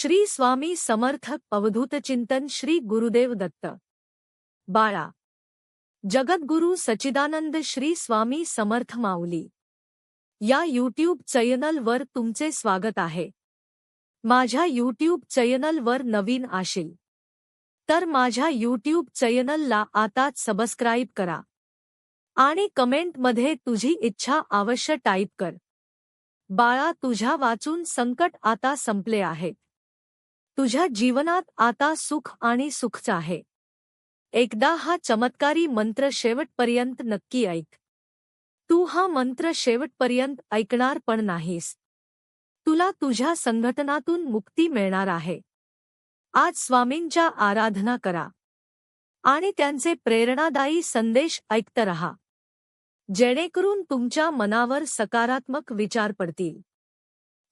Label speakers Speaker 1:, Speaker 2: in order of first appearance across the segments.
Speaker 1: श्री स्वामी समर्थ अवधूत चिंतन श्री गुरुदेव दत्त बाळा जगद्गुरु सच्चिदानंद श्री स्वामी समर्थ माऊली या यूट्यूब चॅनलवर तुमचे स्वागत आहे। माझ्या यूट्यूब चॅनलवर नवीन आशील तर माझ्या यूट्यूब चॅनलला आताच सबस्क्राइब करा आणि कमेंटमध्ये तुझी इच्छा अवश्य टाईप कर। बाळा तुझ्या वाचून संकट आता संपले आहे। तुझ्या जीवनात आता सुख आणि सुखच आहे। एकदा हा चमत्कारी मंत्र शेवटपर्यंत नक्की ऐक। तू हा मंत्र शेवटपर्यंत ऐकणार पण नाहीस, तुला तुझ्या संघटनातून मुक्ती मिळणार आहे। आज स्वामींच्या आराधना करा आणि त्यांचे प्रेरणादायी संदेश ऐकत रहा, जेणेकरून तुमच्या मनावर सकारात्मक विचार पडतील।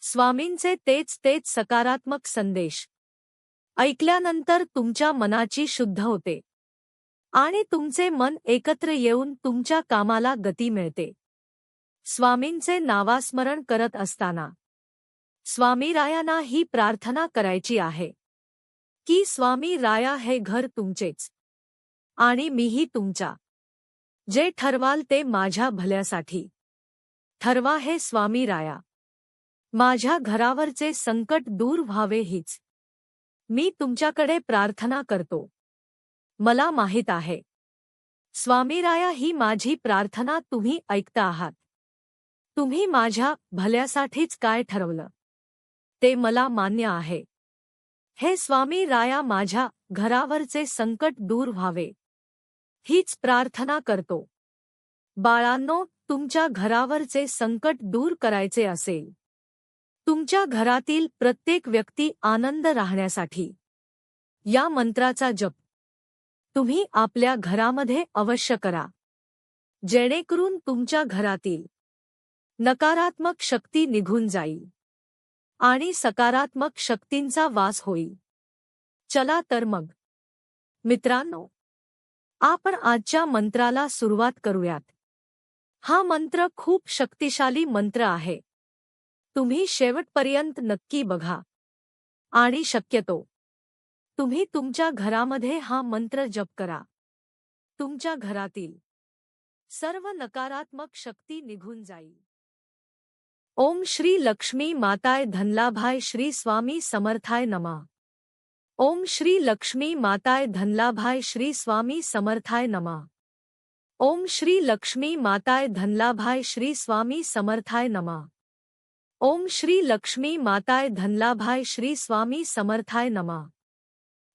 Speaker 1: स्वामींचे तेच सकारात्मक संदेश ऐकल्यानंतर तुमच्या मनाची शुद्ध होते आणि तुमचे मन एकत्र येऊन तुमच्या कामाला गती मिळते। स्वामींचे नावास्मरण करत असताना स्वामी रायांना ही प्रार्थना करायची आहे की स्वामी राया हे घर तुमचेच आणि मीही तुमचा। जे ठरवाल ते माझ्या भल्यासाठी ठरवा हे स्वामी राया। माझ्या घरावरचे संकट दूर व्हावे हीच मी तुमच्याकडे प्रार्थना करतो। मला माहित आहे स्वामी राया ही माझी प्रार्थना तुम्ही ऐकता आहात। तुम्ही माझ्या भल्यासाठीच काय ठरवलं ते मला मान्य आहे। हे स्वामी राया माझ्या घरावरचे संकट दूर व्हावे हीच प्रार्थना करतो। बाळांनो, तुमच्या घरावरचे संकट दूर करायचे असेल, तुमच्या घरातील प्रत्येक व्यक्ती आनंद राहण्यासाठी या मंत्राचा जप तुम्ही आपल्या घरामध्ये अवश्य करा, जेणेकरून तुमच्या घरातील नकारात्मक शक्ती निघून जाईल आणि सकारात्मक शक्तींचा वास होईल। चला तर मग मित्रांनो, आपण आजच्या मंत्राला सुरुवात करूयात। हा मंत्र खूप शक्तिशाली मंत्र आहे। तुम्ही शेवटपर्यंत नक्की बघा आणि शक्यतो तुम्ही तुमच्या घरामध्ये हा मंत्र जप करा। तुमच्या घरातील सर्व नकारात्मक शक्ती निघून जाईल। ओम श्री लक्ष्मी माताय धनलाभाय श्री स्वामी समर्थाय नमः। ओम श्री लक्ष्मी माताय धनलाभाय श्री स्वामी समर्थाय नमः। ओम श्री लक्ष्मी माताय धनलाभाय श्री स्वामी समर्थाय नमः। ओम श्री लक्ष्मी माताय धनलाभाय श्री स्वामी समर्थाय नमः।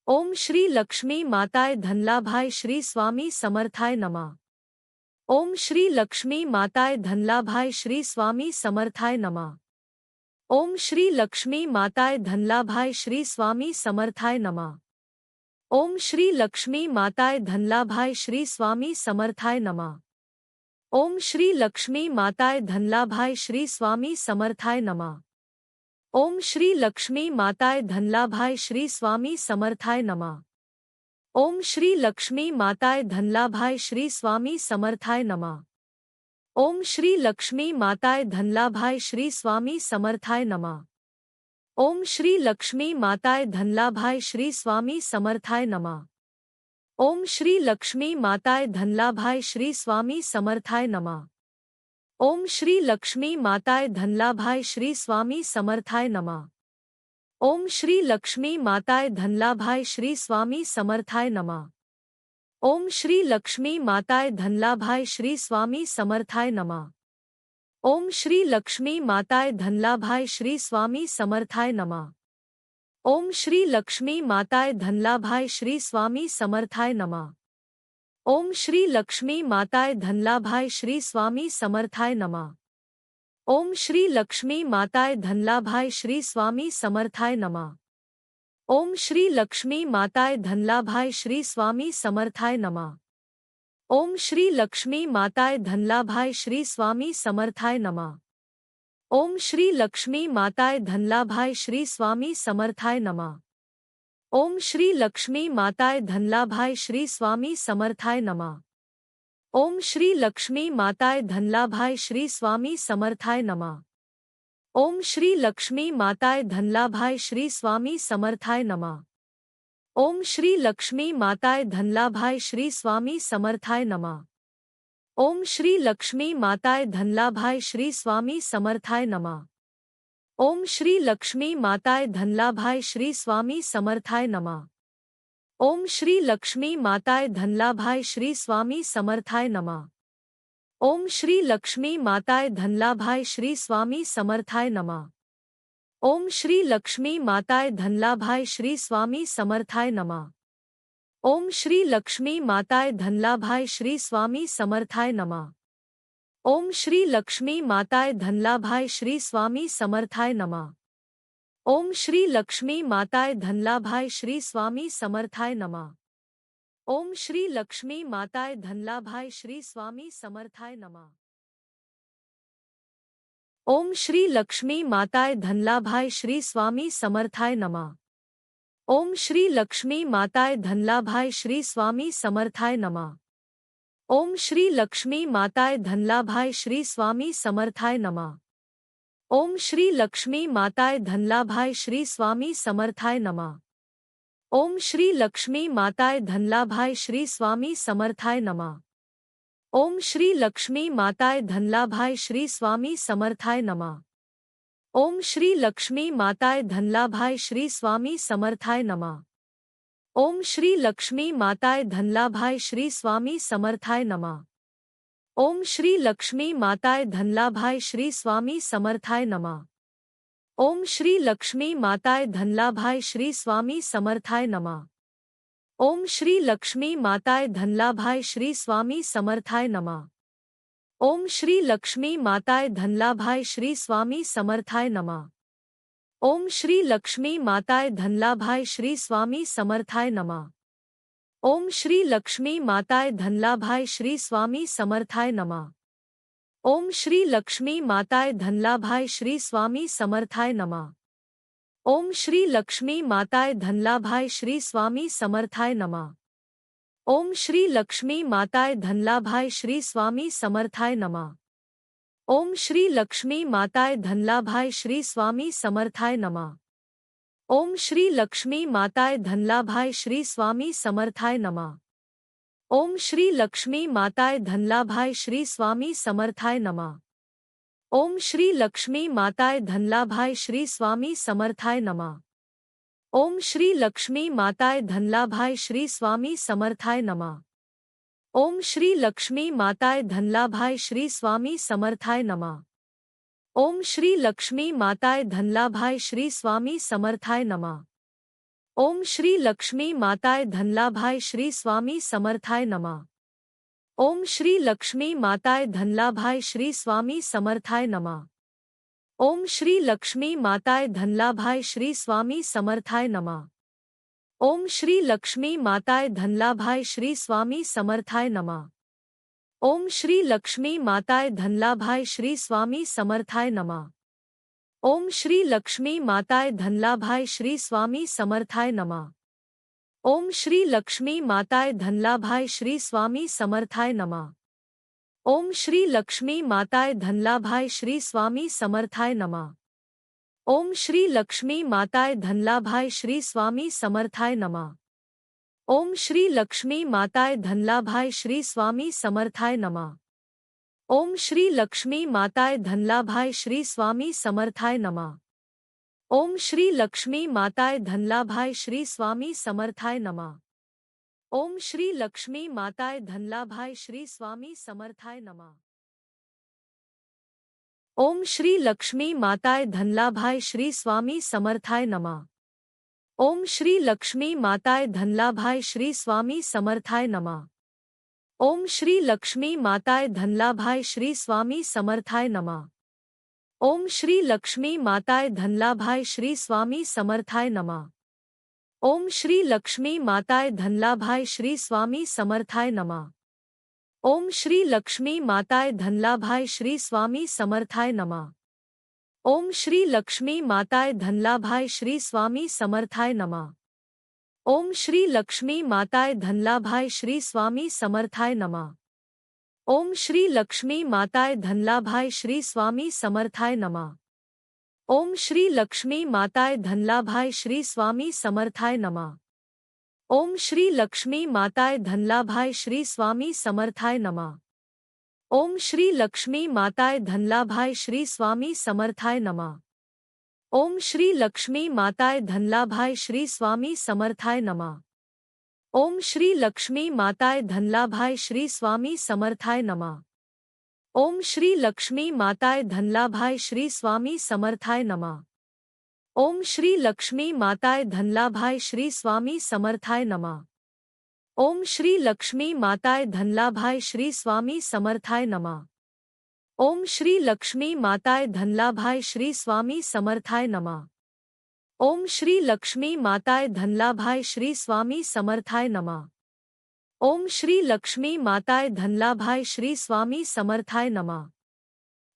Speaker 1: ओम श्री लक्ष्मी माताय धनलाभाय श्री स्वामी समर्थाय नमः। ओम श्री लक्ष्मी माताय धनलाभाय श्री स्वामी समर्थाय नमः। ओम श्री लक्ष्मी माताय धनलाभाय श्री स्वामी समर्थाय नमः। ओम श्री लक्ष्मी माताय धनलाभाय श्री स्वामी समर्थाय नमः। ओम श्री लक्ष्मी माताय धनलाभाय श्री स्वामी समर्थाय नमः। ओम श्री लक्ष्मी माताय धनलाभाय श्री स्वामी समर्थाय नमः। ओम श्री लक्ष्मी माताय धनलाभाय श्री स्वामी समर्थाय नमः। ओम श्री लक्ष्मी माताय धनलाभाय श्री स्वामी समर्थाय नमः। ओम श्री लक्ष्मी माताय धनलाभाय श्री स्वामी समर्थाय नमः। ओम श्री लक्ष्मी माताय धनलाभाय श्री स्वामी समर्थाय नमः। ओम श्री लक्ष्मी माताय धनलाभाय श्री स्वामी समर्थाय नमः। ओम श्री लक्ष्मी माताय धनलाभाय श्री स्वामी समर्थाय नमः। ओम श्री लक्ष्मी माताय धनलाभाय श्री स्वामी समर्थाय नमः। ओम श्री लक्ष्मी माताय धनलाभाय श्री स्वामी समर्थाय नमः। ओम श्री लक्ष्मी माताय धनलाभाय श्री स्वामी समर्थाय नमः। ओम श्री लक्ष्मी माताय धनलाभाय श्री स्वामी समर्थाय नमः। ओम श्री लक्ष्मी माताय धनलाभाय श्री स्वामी समर्थाय नमः। ओम श्री लक्ष्मी माताय धनलाभाय श्री स्वामी समर्थाय नमः। ओम श्री लक्ष्मी माताय धनलाभाय श्री स्वामी समर्थाय नमः। ओम श्री लक्ष्मी माताय धनलाभाय श्री स्वामी समर्थाय नमः। ओम श्री लक्ष्मी माताय धनलाभाय श्री स्वामी समर्थाय नमः। ओम श्री लक्ष्मी माताय धनलाभाय श्री स्वामी समर्थाय नमः। ओम श्री लक्ष्मी माताय धनलाभाय श्री स्वामी समर्थाय नमः। ओम श्री लक्ष्मी माताय धनलाभाय श्री स्वामी समर्थाय नमः। ओम श्री लक्ष्मी माताय धनलाभाय श्री स्वामी समर्थाय नमः। ओम श्री लक्ष्मी माताय धनलाभाय श्री स्वामी समर्थाय नमः। ओम श्री लक्ष्मी माताय धनलाभाय श्री स्वामी समर्थाय नमः। ओम श्री लक्ष्मी माताय धनलाभाय श्री स्वामी समर्थाय नमः। ओम श्री लक्ष्मी माताय धनलाभाय श्री स्वामी समर्थाय नमः। ओम श्री लक्ष्मी माताय धनलाभाय श्री स्वामी समर्थाय नमः। ओम श्री लक्ष्मी माताय धनलाभाय श्री स्वामी समर्थाय नमः। ओम श्री लक्ष्मी माताय धनलाभाय श्री स्वामी समर्थाय नमः। ओम श्री लक्ष्मी माताय धनलाभाय श्री स्वामी समर्थाय नमः। ओम श्री लक्ष्मी माताय धनलाभाय श्री स्वामी समर्थाय नमः। ओम श्री लक्ष्मी माताय धनलाभाय श्री स्वामी समर्थाय नमः। ओम श्री लक्ष्मी माताय धनलाभाय श्री स्वामी समर्थाय नमः। ओम श्री लक्ष्मी माताय धनलाभाय श्री स्वामी समर्थाय नमः। ओम श्री लक्ष्मी माताय धनलाभाय श्री स्वामी समर्थाय नमः। ओम श्री लक्ष्मी माताय धनलाभाय श्री स्वामी समर्थाय नमः। ओम श्री लक्ष्मी माताय धनलाभाय श्री स्वामी समर्थाय नमः। ओम श्री लक्ष्मी माताय धनलाभाय श्री स्वामी समर्थाय नमः। ओम श्री लक्ष्मी माताय धनलाभाय श्री स्वामी समर्थाय नमः। ओम श्री लक्ष्मी माताय धनलाभाय श्री स्वामी समर्थाय नमः। ओम श्री लक्ष्मी माताय धनलाभाय श्री स्वामी समर्थाय नमः। ओम श्री लक्ष्मी माताय धनलाभाय श्री स्वामी समर्थाय नमः। ओम श्री लक्ष्मी माताय धनलाभाय श्री स्वामी समर्थाय नमः। ओम श्री लक्ष्मी माताय धनलाभाय श्री स्वामी समर्थाय नमः। ओम श्री लक्ष्मी माताय धनलाभाय श्री स्वामी समर्थाय नमः। ओम श्री लक्ष्मी माताय धनलाभाय श्री स्वामी समर्थाय नमः। ओम श्री लक्ष्मी माताय धनलाभाय श्री स्वामी समर्थाय नमः। ओम श्री लक्ष्मी माताय धनलाभाय श्री स्वामी समर्थाय नमः। ओम श्री लक्ष्मी माताय धनलाभाय श्री स्वामी समर्थाय नमः। ओम श्री लक्ष्मी माताय धनलाभाय श्री स्वामी समर्थाय नमः। ओम श्री लक्ष्मी माताय धनलाभाय श्री स्वामी समर्थाय नमः। ओम श्री लक्ष्मी माताय धनलाभाय श्री स्वामी समर्थाय नमः। ओम श्री लक्ष्मी माताय धनलाभाय श्री स्वामी समर्थाय नमः। ओम श्री लक्ष्मी माताय धनलाभाय श्री स्वामी समर्थाय नमः। ओम श्री लक्ष्मी माताय धनलाभाय श्री स्वामी समर्थाय नमः। ओम श्री लक्ष्मी माताय धनलाभाय श्री स्वामी समर्थाय नमः। ओम श्री लक्ष्मी माताय धनलाभाय श्री स्वामी समर्थाय नमः। ओम श्री लक्ष्मी माताय धनलाभाय श्री स्वामी समर्थाय नमः। ओम श्री लक्ष्मी माताय धनलाभाय श्री स्वामी समर्थाय नमः। ओम श्री लक्ष्मी माताय धनलाभाय श्री स्वामी समर्थाय नमः। ओम श्री लक्ष्मी माताय धनलाभाय श्री स्वामी समर्थाय नमः। ओम श्री लक्ष्मी माताय धनलाभाय श्री स्वामी समर्थाय नमः। ओम श्री लक्ष्मी माताय धनलाभाय श्री स्वामी समर्थाय नमः। ओम श्री लक्ष्मी माताय धनलाभाय श्री स्वामी समर्थाय नमः। ओम श्री लक्ष्मी माताय धनलाभाय श्री स्वामी समर्थाय नमः। ओम श्री लक्ष्मी माताय धनलाभाय श्री स्वामी समर्थाय नमः। ओम श्री लक्ष्मी माताय धनलाभाय श्री स्वामी समर्थाय नमः। ओम श्री लक्ष्मी माताय धनलाभाय श्री स्वामी समर्थाय नमः। ओम श्री लक्ष्मी माताय धनलाभाय श्री स्वामी समर्थाय नमः। ओम श्री लक्ष्मी माताय धनलाभाय श्री स्वामी समर्थाय नमः। ओम श्री लक्ष्मी माताय धनलाभाय श्री स्वामी समर्थाय नमः। ओम श्री लक्ष्मी माताय धनलाभाय श्री स्वामी समर्थाय नमः। ओम श्री लक्ष्मी माताय धनलाभाय श्री स्वामी समर्थाय नमः। ओम श्री लक्ष्मी माताय धनलाभाय श्री स्वामी समर्थाय नमः। ओम श्री लक्ष्मी माताय धनलाभाय श्री स्वामी समर्थाय नमः। ओम श्री लक्ष्मी माताय धनलाभाय श्री स्वामी समर्थाय नमः। ओम श्री लक्ष्मी माताय धनलाभाय श्री स्वामी समर्थाय नमः। ओम श्री लक्ष्मी माताय धनलाभाय श्री स्वामी समर्थाय नमः। ओम श्री लक्ष्मी माताय धनलाभाय श्री स्वामी समर्थाय नमः। ओम श्री लक्ष्मी माताय धनलाभाय श्री स्वामी समर्थाय नमः। ओम श्री लक्ष्मी माताय धनलाभाय श्री स्वामी समर्थाय नमः। ओम श्री लक्ष्मी माताय धनलाभाय श्री स्वामी समर्थाय नमः। ओम श्री लक्ष्मी माताय धनलाभाय श्री स्वामी समर्थाय नमः। ओम श्री लक्ष्मी माताय धनलाभाय श्री स्वामी समर्थाय नमः। ओम श्री लक्ष्मी माताय धनलाभाय श्री स्वामी समर्थाय नमः। ओम श्री लक्ष्मी माताय धनलाभाय श्री स्वामी समर्थाय नमः। ओम श्री लक्ष्मी माताय धनलाभाय श्री स्वामी समर्थाय नमः।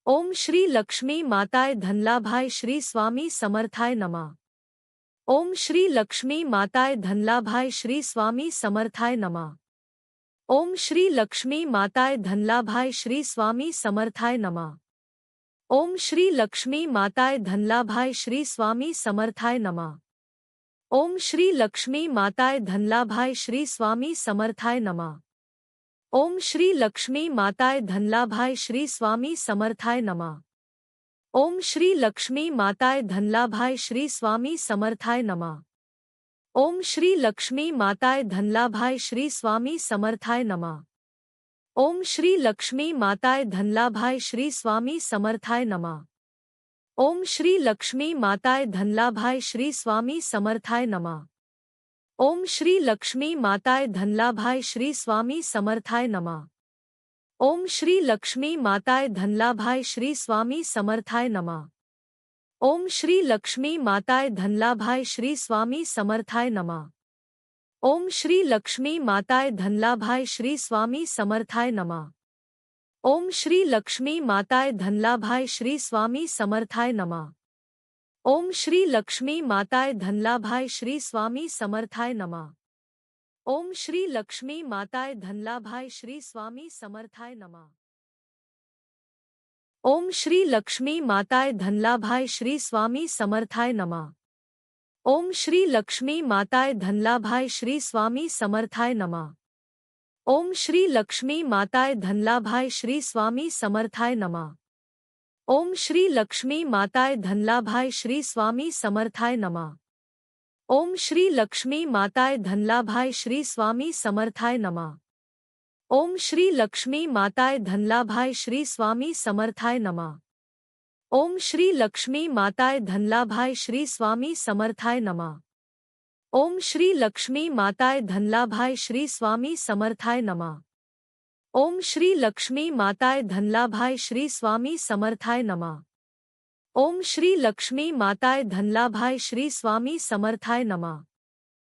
Speaker 1: ओम श्री लक्ष्मी माताय धनलाभाय श्री स्वामी समर्थाय नमः। ओम श्री लक्ष्मी माताय धनलाभाय श्री स्वामी समर्थाय नमः। ओम श्री लक्ष्मी माताय धनलाभाय श्री स्वामी समर्थाय नमः। ओम श्री लक्ष्मी माताय धनलाभाय श्री स्वामी समर्थाय नमः। ओम श्री लक्ष्मी माताय धनलाभाय श्री स्वामी समर्थाय नमः। ओम श्री लक्ष्मी माताय धनलाभाय श्री स्वामी समर्थाय नमः। ओम श्री लक्ष्मी माताय धनलाभाय श्री स्वामी समर्थाय नमः। ओम श्री लक्ष्मी माताय धनलाभाय श्री स्वामी समर्थाय नमः। ओम श्री लक्ष्मी माताय धनलाभाय श्री स्वामी समर्थाय नमः। ओम श्री लक्ष्मी माताय धनलाभाय श्री स्वामी समर्थाय नमः। ओम श्री लक्ष्मी माताय धनलाभाय श्री स्वामी समर्थाय नमः। ओम श्री लक्ष्मी माताय धनलाभाय श्री स्वामी समर्थाय नमः। ओम श्री लक्ष्मी माताय धनलाभाय श्री स्वामी समर्थाय नमः। ओम श्री लक्ष्मी माताय धनलाभाय श्री स्वामी समर्थाय नमः। ओम श्री लक्ष्मी माताय धनलाभाय श्री स्वामी समर्थाय नमः। ओम श्री लक्ष्मी माताय धनलाभाय श्री स्वामी समर्थाय नमः। ओम श्री लक्ष्मी माताय धनलाभाय श्री स्वामी समर्थाय नमः। ओम श्री लक्ष्मी माताय धनलाभाय श्री स्वामी समर्थाय नमः। ओम श्री लक्ष्मी माताय धनलाभाय श्री स्वामी समर्थाय नमः। ओम श्री लक्ष्मी माताय धनलाभाय श्री स्वामी समर्थाय नमः। ओम श्री लक्ष्मी माताय धनलाभाय श्री स्वामी समर्थाय नमः। ओम श्री लक्ष्मी माताय धनलाभाय श्री स्वामी समर्थाय नमः। ओम श्री लक्ष्मी माताय धनलाभाय श्री स्वामी समर्थाय नमः। ओम श्री लक्ष्मी माताय धनलाभाय श्री स्वामी समर्थाय नमः। ओम श्री लक्ष्मी माताय धनलाभाय श्री स्वामी समर्थाय नमः। ओम श्री लक्ष्मी माताय धनलाभाय श्री स्वामी समर्थाय नमः। ओम श्री लक्ष्मी माताय धनलाभाय श्री स्वामी समर्थाय नमः। ओम श्री लक्ष्मी माताय धनलाभाय श्री स्वामी समर्थाय नमः।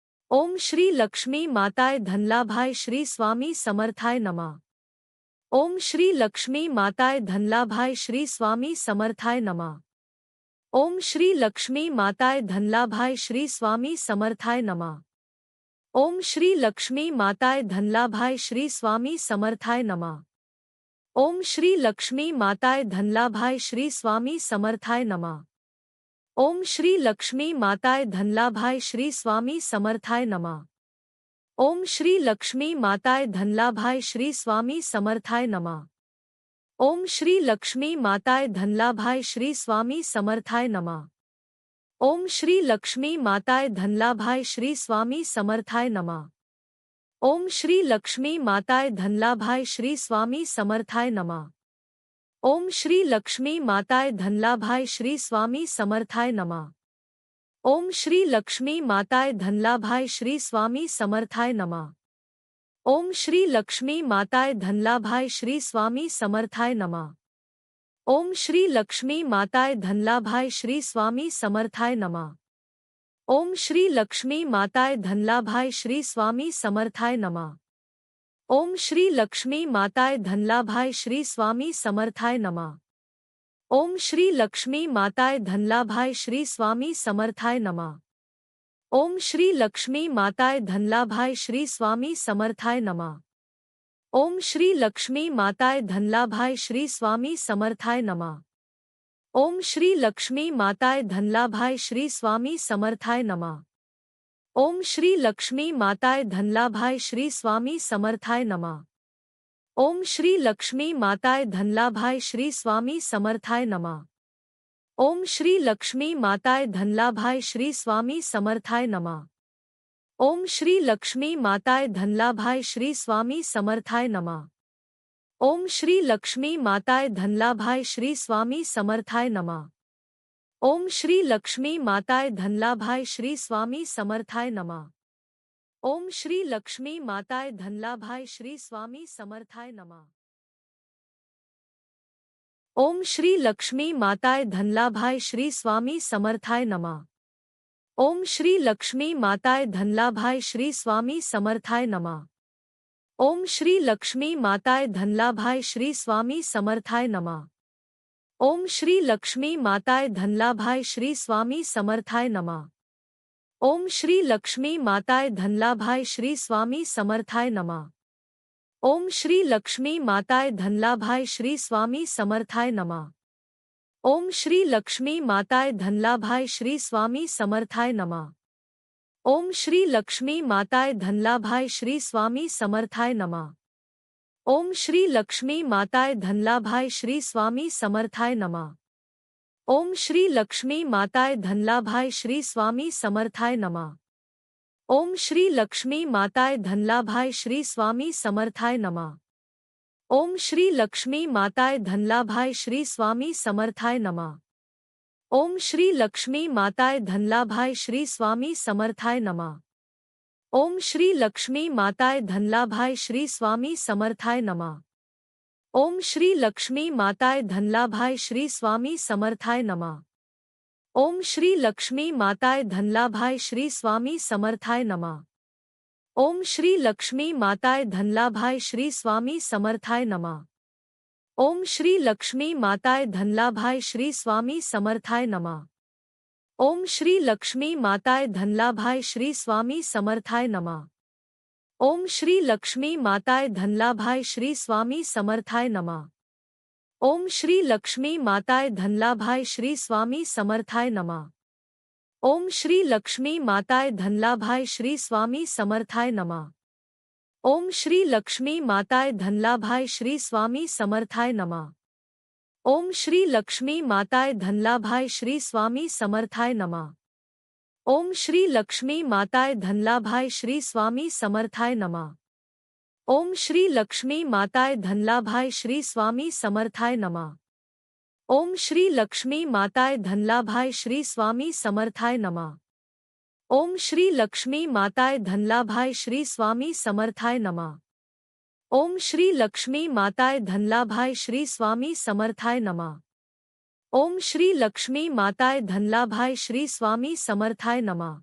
Speaker 1: ओम श्री लक्ष्मी माताय धनलाभाय श्री स्वामी समर्थाय नमः। ओम श्री लक्ष्मी माताय धनलाभाय श्री स्वामी समर्थाय नमः। ओम श्री लक्ष्मी माताय धनलाभाय श्री स्वामी समर्थाय नमः। ओम श्री लक्ष्मी माताय धनलाभाय श्री स्वामी समर्थाय नमः। ओम श्री लक्ष्मी माताय धनलाभाय श्री स्वामी समर्थाय नमः। ओम श्री लक्ष्मी माताय धनलाभाय श्री स्वामी समर्थाय नमः। ओम श्री लक्ष्मी माताय धनलाभाय श्री स्वामी समर्थाय नमः। ओम श्री लक्ष्मी माताय धनलाभाय श्री स्वामी समर्थाय नमः। ओम श्री लक्ष्मी माताय धनलाभाय श्री स्वामी समर्थाय नमः। ओम श्री लक्ष्मी माताय धनलाभाय श्री स्वामी समर्थाय नमः। ओम श्री लक्ष्मी माताय धनलाभाय श्री स्वामी समर्थाय नमः। ओम श्री लक्ष्मी माताय धनलाभाय श्री स्वामी समर्थाय नमः। ओम श्री लक्ष्मी माताय धनलाभाय श्री स्वामी समर्थाय नमः। ओम श्री लक्ष्मी माताय धनलाभाय श्री स्वामी समर्थाय नमः। ओम श्री लक्ष्मी माताय धनलाभाय श्री स्वामी समर्थाय नमः। ओम श्री लक्ष्मी माताय धनलाभाय श्री स्वामी समर्थाय नमः। ओम श्री लक्ष्मी माताय धनलाभाय श्री स्वामी समर्थाय नमः। ओम श्री लक्ष्मी माताय धनलाभाय श्री स्वामी समर्थाय नमः। ओम श्री लक्ष्मी माताय धनलाभाय श्री स्वामी समर्थाय नमः। ओम श्री लक्ष्मी माताय धनलाभाय श्री स्वामी समर्थाय नमः। ओम श्री लक्ष्मी माताय धनलाभाय श्री स्वामी समर्थाय नमः। ओम श्री लक्ष्मी माताय धनलाभाय श्री स्वामी समर्थाय नमः। ओम श्री लक्ष्मी माताय धनलाभाय श्री स्वामी समर्थाय नमः। ओम श्री लक्ष्मी माताय धनलाभाय श्री स्वामी समर्थाय नमः। ओम श्री लक्ष्मी माताय धनलाभाय श्री स्वामी समर्थाय नमः। ओम श्री लक्ष्मी माताय धनलाभाय श्री स्वामी समर्थाय नमः। ओम श्री लक्ष्मी माताय धनलाभाय श्री स्वामी समर्थाय नमः। ओम श्री लक्ष्मी माताय धनलाभाय श्री स्वामी समर्थाय नमः। ओम श्री लक्ष्मी माताय धनलाभाय श्री स्वामी समर्थाय नमः। ओम श्री लक्ष्मी माताय धनलाभाय श्री स्वामी समर्थाय नमः। ओम श्री लक्ष्मी माताय धनलाभाय श्री स्वामी समर्थाय नमः। ओम श्री लक्ष्मी माताय धनलाभाय श्री स्वामी समर्थाय नमः। ओम श्री लक्ष्मी माताय धनलाभाय श्री स्वामी समर्थाय नमः। ओम श्री लक्ष्मी माताय धनलाभाय श्री स्वामी समर्थाय नमः। ओम श्री लक्ष्मी माताय धनलाभाय श्री स्वामी समर्थाय नमः। ओम श्री लक्ष्मी माताय धनलाभाय श्री स्वामी समर्थाय नमः। ओम श्री लक्ष्मी माताय धनलाभाय श्री स्वामी समर्थाय नमः। ओम श्री लक्ष्मी माताय धनलाभाय श्री स्वामी समर्थाय नमः। ओम श्री लक्ष्मी माताय धनलाभाय श्री स्वामी समर्थाय नमः। ओम श्री लक्ष्मी माताय धनलाभाय श्री स्वामी समर्थाय नमः। ओम श्री लक्ष्मी माताय धनलाभाय श्री स्वामी समर्थाय नमः। ओम श्री लक्ष्मी माताय धनलाभाय श्री स्वामी समर्थाय नमः। ओम श्री लक्ष्मी माताय धनलाभाय श्री स्वामी समर्थाय नमः। ओम श्री लक्ष्मी माताय धनलाभाय श्री स्वामी समर्थाय नमः। ओम श्री लक्ष्मी माताय धनलाभाय श्री स्वामी समर्थाय नमः। ओम श्री लक्ष्मी माताय धनलाभाय श्री स्वामी समर्थाय नमः। ओम श्री लक्ष्मी माताय धनलाभाय श्री स्वामी समर्थाय नमः। ओम श्री लक्ष्मी माताय धनलाभाय श्री स्वामी समर्थाय नमः। ओम श्री लक्ष्मी माताय धनलाभाय श्री स्वामी समर्थाय नमः। ओम श्री लक्ष्मी माताय धनलाभाय श्री स्वामी समर्थाय नमः। ओम श्री लक्ष्मी माताय धनलाभाय श्री स्वामी समर्थाय नमः। ओम श्री लक्ष्मी माताय धनलाभाय श्री स्वामी समर्थाय नमः। ओम श्री लक्ष्मी माताय धनलाभाय श्री स्वामी समर्थाय नमः। ओम श्री लक्ष्मी माताय धनलाभाय श्री स्वामी समर्थाय नमः। ओम श्री लक्ष्मी माताय धनलाभाय श्री स्वामी समर्थाय नमः। ओम श्री लक्ष्मी माताय धनलाभाय श्री स्वामी समर्थाय नमः। ओम श्री लक्ष्मी माताय धनलाभाय श्री स्वामी समर्थाय नमः।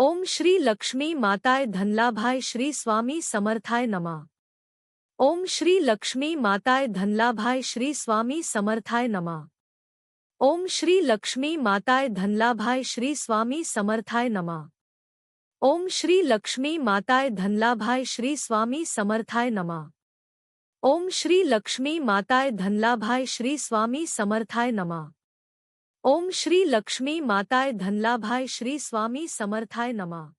Speaker 1: ओम श्री लक्ष्मी माताय धनलाभाय श्री स्वामी समर्थाय नमः। ओम श्री लक्ष्मी माताय धनलाभाय श्री स्वामी समर्थाय नमः। ओम श्री लक्ष्मी माताय धनलाभाय श्री स्वामी समर्थाय नमः। ओम श्री लक्ष्मी माताय धनलाभाय श्री स्वामी समर्थाय नमः। ओम श्री लक्ष्मी माताय धनलाभाय श्री स्वामी समर्थाय नमः। ओम श्री लक्ष्मी माताय धनलाभाय श्री स्वामी समर्थाय नमः।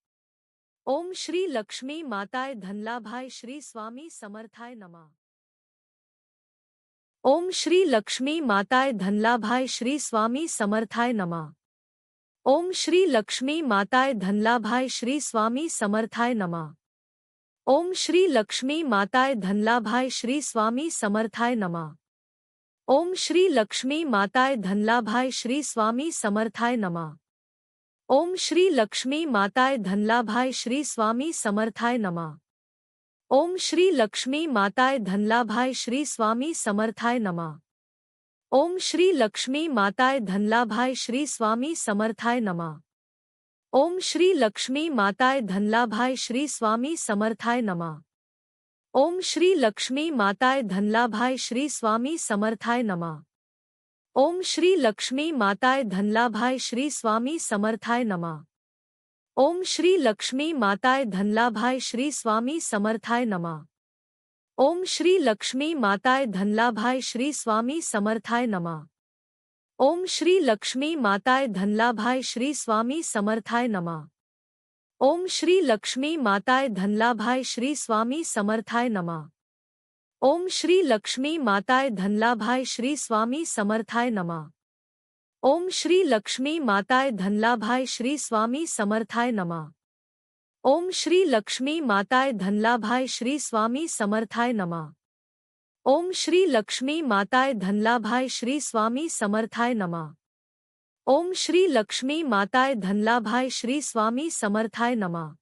Speaker 1: ओम श्री लक्ष्मी माताय धनलाभाय श्री स्वामी समर्थाय नमः। ओम श्री लक्ष्मी माताय धनलाभाय श्री स्वामी समर्थाय नमः। ओम श्री लक्ष्मी माताय धनलाभाय श्री स्वामी समर्थाय नमः। ओम श्री लक्ष्मी माताय धनलाभाय श्री स्वामी समर्थाय नमः। ओम श्री लक्ष्मी माताय धनलाभाय श्री स्वामी समर्थाय नमः। ओम श्री लक्ष्मी माताय धनलाभाय श्री स्वामी समर्थाय नमः। ओम श्री लक्ष्मी माताय धनलाभाय श्री स्वामी समर्थाय नमः। ओम श्री लक्ष्मी माताय धनलाभाय श्री स्वामी समर्थाय नमः। ओम श्री लक्ष्मी माताय धनलाभाय श्री स्वामी समर्थाय नमः। ओम श्री लक्ष्मी माताय धनलाभाय श्री स्वामी समर्थाय नमः। ओम श्री लक्ष्मी माताय धनलाभाय श्री स्वामी समर्थाय नमः। ओम श्री लक्ष्मी माताय धनलाभाय श्री स्वामी समर्थाय नमः। ओम श्री लक्ष्मी माताय धनलाभाय श्री स्वामी समर्थाय नमः। ओम श्री लक्ष्मी माताय धनलाभाय श्री स्वामी समर्थाय नमः। ओम श्री लक्ष्मी माताय धनलाभाय श्री स्वामी समर्थाय नमः। ओम श्री लक्ष्मी माताय धनलाभाय श्री स्वामी समर्थाय नमः। ओम श्री लक्ष्मी माताय धनलाभाय श्री स्वामी समर्थाय नमः। ओम श्री लक्ष्मी माताय धनलाभाय श्री स्वामी समर्थाय नमः। ओम श्री लक्ष्मी माताय धनलाभाय श्री स्वामी समर्थाय नमः।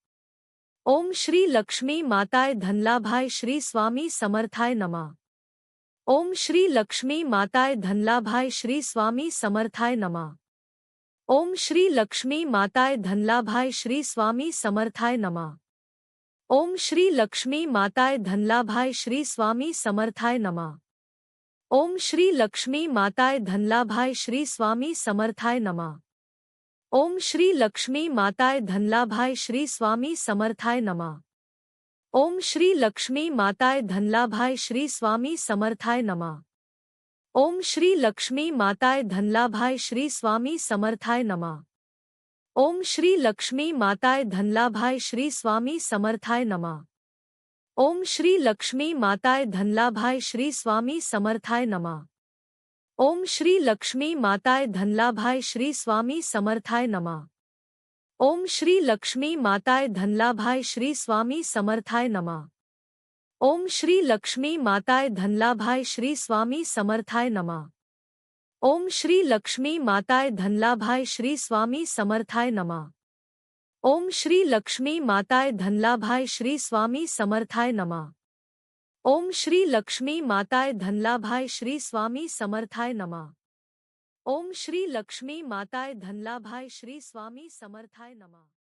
Speaker 1: ओम श्री लक्ष्मी माताय धनलाभाय श्री स्वामी समर्थाय नमः। ओम श्री लक्ष्मी माताय धनलाभाय श्री स्वामी समर्थाय नमः। ओम श्री लक्ष्मी माताय धनलाभाय श्री स्वामी समर्थाय नमः। ओम श्री लक्ष्मी माताय धनलाभाय श्री स्वामी समर्थाय नमः। ओम श्री लक्ष्मी माताय धनलाभाय श्री स्वामी समर्थाय नमः। ओम श्री लक्ष्मी माताय धनलाभाय श्री स्वामी समर्थाय नमः। ओम श्री लक्ष्मी माताय धनलाभाय श्री स्वामी समर्थाय नमः। ओम श्री लक्ष्मी माताय धनलाभाय श्री स्वामी समर्थाय नमः। ओम श्री लक्ष्मी माताय धनलाभाय श्री स्वामी समर्थाय नमः। ओम श्री लक्ष्मी माताय धनलाभाय श्री स्वामी समर्थाय नमः। ओम श्री लक्ष्मी माताय धनलाभाय श्री स्वामी समर्थाय नमः। ओम श्री लक्ष्मी माताय धनलाभाय श्री स्वामी समर्थाय नमः। ओम श्री लक्ष्मी माताय धनलाभाय श्री स्वामी समर्थाय नमः। ओम श्री लक्ष्मी माताय धनलाभाय श्री स्वामी समर्थाय नमः। ओम श्री लक्ष्मी माताय धनलाभाय श्री स्वामी समर्थाय नमः। ओम श्री लक्ष्मी माताय धनलाभाय श्री स्वामी समर्थाय नमः। ओम श्री लक्ष्मी माताय धनलाभाय श्री स्वामी समर्थाय नमः।